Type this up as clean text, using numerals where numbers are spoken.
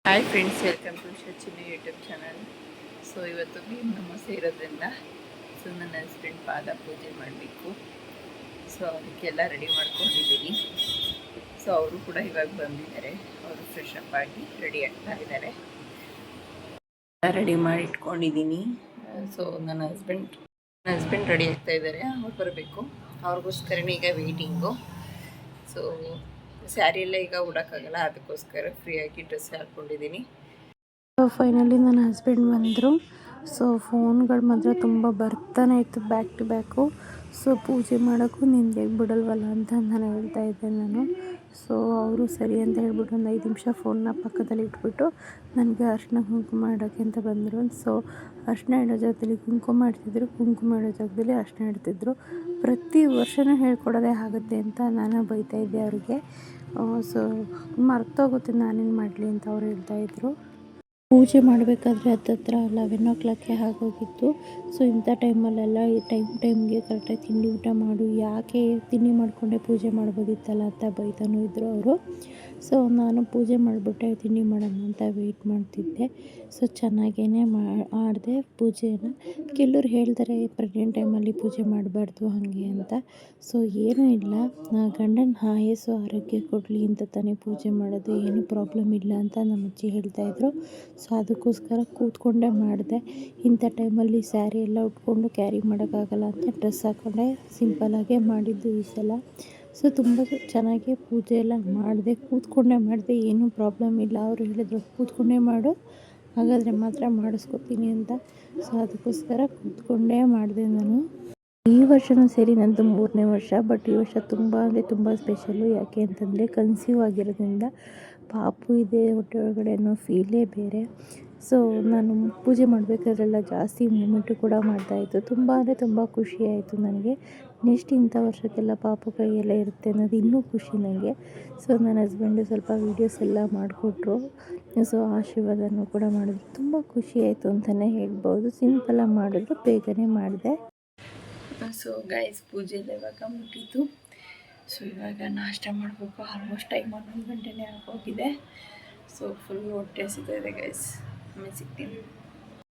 Hi friends, welcome to Shachini YouTube channel. So ಇವತ್ತು ಭೀಮ್ ನಮಸ್ತೆ ಇರೋದ್ರಿಂದ ನನ್ನ ಹಸ್ಬೆಂಡ್ ಪಾದ ಪೂಜೆ ಮಾಡಬೇಕು. ಸೊ ಅದಕ್ಕೆಲ್ಲ ರೆಡಿ ಮಾಡ್ಕೊಂಡಿದ್ದೀನಿ. ಸೊ ಅವರು ಕೂಡ ಇವಾಗ ಬಂದಿದ್ದಾರೆ. ಅವರು ಫ್ರೆಶ್ ಅಪ್ ಆಗಿ ರೆಡಿ ಆಗ್ತಾ ಇದ್ದಾರೆ. ರೆಡಿ ಮಾಡಿ ಇಟ್ಕೊಂಡಿದ್ದೀನಿ. ಸೊ ನನ್ನ ಹಸ್ಬೆಂಡ್ ರೆಡಿ ಆಗ್ತಾ ಇದ್ದಾರೆ. ಅವ್ರು ಬರಬೇಕು. ಅವ್ರಿಗೋಸ್ಕರನೇ ಈಗ ವೆಯ್ಟಿಂಗು. ಸೊ ಸ್ಯಾರಿ ಎಲ್ಲ ಈಗ ಉಡೋಕ್ಕಾಗಲ್ಲ, ಅದಕ್ಕೋಸ್ಕರ ಫ್ರೀಯಾಗಿ ಡ್ರೆಸ್ ಹಾಕ್ಕೊಂಡಿದ್ದೀನಿ. ಫೈನಲಿ ನನ್ನ ಹಸ್ಬೆಂಡ್ ಬಂದರು. ಸೊ ಫೋನ್ಗಳು ಮಾತ್ರ ತುಂಬ ಬರ್ತಾನೆ ಇತ್ತು ಬ್ಯಾಕ್ ಟು ಬ್ಯಾಕು. ಸೊ ಪೂಜೆ ಮಾಡೋಕ್ಕೂ ನಿಂದೆ ಬಿಡಲ್ವಲ್ಲ ಅಂತ ನಾನು ಹೇಳ್ತಾ ಇದ್ದೆ ನಾನು. ಸೊ ಅವರು ಸರಿ ಅಂತ ಹೇಳ್ಬಿಟ್ಟು ಒಂದು 5 ನಿಮಿಷ ಫೋನ್ನ ಪಕ್ಕದಲ್ಲಿ ಇಟ್ಬಿಟ್ಟು ನನಗೆ ಅರಿಶಿನ ಕುಂಕುಮ ಇಡೋಕ್ಕೆ ಅಂತ ಬಂದರು. ಸೊ ಅರಿಶಿನ ಇಡೋ ಜಾಗದಲ್ಲಿ ಕುಂಕುಮ ಇಡ್ತಿದ್ರು, ಕುಂಕುಮ ಇಡೋ ಜಾಗದಲ್ಲಿ ಅರಿಶಿನ ಇಡ್ತಿದ್ರು. ಪ್ರತಿ ವರ್ಷವೂ ಹೇಳ್ಕೊಡೋದೇ ಆಗುತ್ತೆ ಅಂತ ನಾನು ಬೈತಾ ಇದ್ದೆ ಅವ್ರಿಗೆ. ಸೊ ಮರ್ತೋಗುತ್ತೆ ನಾನೇನು ಮಾಡಲಿ ಅಂತ ಅವ್ರು ಹೇಳ್ತಾಯಿದ್ರು. ಪೂಜೆ ಮಾಡಬೇಕಾದ್ರೆ ಹತ್ತತ್ರ 11 o'clock ಆಗೋಗಿತ್ತು. ಸೊ ಇಂಥ ಟೈಮಲ್ಲೆಲ್ಲ ಈ ಟೈಮ್ಗೆ ಕರೆಕ್ಟಾಗಿ ತಿಂಡಿ ಊಟ ಮಾಡು, ಯಾಕೆ ತಿಂಡಿ ಮಾಡಿಕೊಂಡೆ ಪೂಜೆ ಮಾಡ್ಬೋದಿತ್ತಲ್ಲ ಅಂತ ಬೈತಾನೂ ಇದ್ದರು ಅವರು. ಸೊ ನಾನು ಪೂಜೆ ಮಾಡಿಬಿಟ್ಟೆ ತಿಂಡಿ ಮಾಡೋಣ ಅಂತ ವೆಯ್ಟ್ ಮಾಡ್ತಿದ್ದೆ. ಸೊ ಚೆನ್ನಾಗೇ ಮಾಡಿದೆ ಪೂಜೆನ. ಕೆಲವ್ರು ಹೇಳ್ತಾರೆ ಪ್ರೆಗ್ನೆಂಟ್ ಟೈಮಲ್ಲಿ ಪೂಜೆ ಮಾಡಬಾರ್ದು ಹಾಗೆ ಅಂತ. ಸೊ ಏನೂ ಇಲ್ಲ, ಗಂಡನ ಆಯಸ್ಸು ಆರೋಗ್ಯ ಕೊಡಲಿ ಅಂತ ತಾನೇ ಪೂಜೆ ಮಾಡೋದು, ಏನೂ ಪ್ರಾಬ್ಲಮ್ ಇಲ್ಲ ಅಂತ ನಮ್ಮ ಅಜ್ಜಿ ಹೇಳ್ತಾಯಿದ್ರು. ಸೊ ಅದಕ್ಕೋಸ್ಕರ ಕೂತ್ಕೊಂಡೇ ಮಾಡಿದೆ. ಇಂಥ ಟೈಮಲ್ಲಿ ಸ್ಯಾರಿ ಎಲ್ಲ ಉಟ್ಕೊಂಡು ಕ್ಯಾರಿ ಮಾಡೋಕ್ಕಾಗಲ್ಲ ಅಂತ ಡ್ರೆಸ್ ಹಾಕ್ಕೊಂಡೆ ಸಿಂಪಲಾಗೇ ಮಾಡಿದ್ದು ಈ ಸಲ. ಸೊ ತುಂಬ ಚೆನ್ನಾಗಿ ಪೂಜೆ ಎಲ್ಲ ಮಾಡಿದೆ, ಕೂತ್ಕೊಂಡೇ ಮಾಡಿದೆ, ಏನೂ ಪ್ರಾಬ್ಲಮ್ ಇಲ್ಲ. ಅವರು ಹೇಳಿದ್ರು ಕೂತ್ಕೊಂಡೇ ಮಾಡು, ಹಾಗಾದರೆ ಮಾತ್ರ ಮಾಡಿಸ್ಕೊತೀನಿ ಅಂತ. ಸೊ ಅದಕ್ಕೋಸ್ಕರ ಕೂತ್ಕೊಂಡೇ ಮಾಡಿದೆ ನಾನು. ಈ ವರ್ಷವೂ ಸೇರಿ ನಂದು 3ನೇ ವರ್ಷ. ಬಟ್ ಈ ವರ್ಷ ತುಂಬ ಅಂದರೆ ತುಂಬ ಸ್ಪೆಷಲ್ಲು. ಯಾಕೆ ಅಂತಂದರೆ ಕನ್ಸೀವ್ ಆಗಿರೋದ್ರಿಂದ ಪಾಪು ಇದೆ ಹೊಟ್ಟೆ ಒಳಗಡೆ ಅನ್ನೋ ಫೀಲೇ ಬೇರೆ. ಸೊ ನಾನು ಪೂಜೆ ಮಾಡಬೇಕಾದ್ರೆಲ್ಲ ಜಾಸ್ತಿ ಮೂಮೆಂಟು ಕೂಡ ಮಾಡ್ತಾಯಿತ್ತು. ತುಂಬ ಅಂದರೆ ತುಂಬ ಖುಷಿಯಾಯಿತು ನನಗೆ. ನೆಕ್ಸ್ಟ್ ಇಂಥ ವರ್ಷಕ್ಕೆಲ್ಲ ಪಾಪು ಕೈಯೆಲ್ಲ ಇರುತ್ತೆ ಅನ್ನೋದು ಇನ್ನೂ ಖುಷಿ ನನಗೆ. ಸೊ ನನ್ನ ಹಸ್ಬೆಂಡು ಸ್ವಲ್ಪ ವೀಡಿಯೋಸ್ ಎಲ್ಲ ಮಾಡಿಕೊಟ್ರು. ಸೊ ಆಶೀರ್ವಾದನೂ ಕೂಡ ಮಾಡಿದ್ರು. ತುಂಬ ಖುಷಿಯಾಯಿತು ಅಂತಲೇ ಹೇಳ್ಬೋದು. ಸಿಂಪಲಾಗಿ ಮಾಡಿದ್ರು, ಬೇಗನೆ ಮಾಡಿದೆ. ಸೊ ಗೈಸ್, ಪೂಜೆ ಎಲ್ಲ ಇವಾಗ ಮುಗೀತು. ಸೊ ಇವಾಗ ನಾಷ್ಟ ಮಾಡಬೇಕು. ಆಲ್ಮೋಸ್ಟ್ ಟೈಮ್ 11 ಗಂಟೆನೇ ಆಗೋಗಿದೆ. ಸೊ ಫುಲ್ ಹೊಟ್ಟೆ ಹಸಿತಾ ಇದೆ ಗೈಸ್. ಆಮೇಲೆ ಸಿಗ್ತೀನಿ.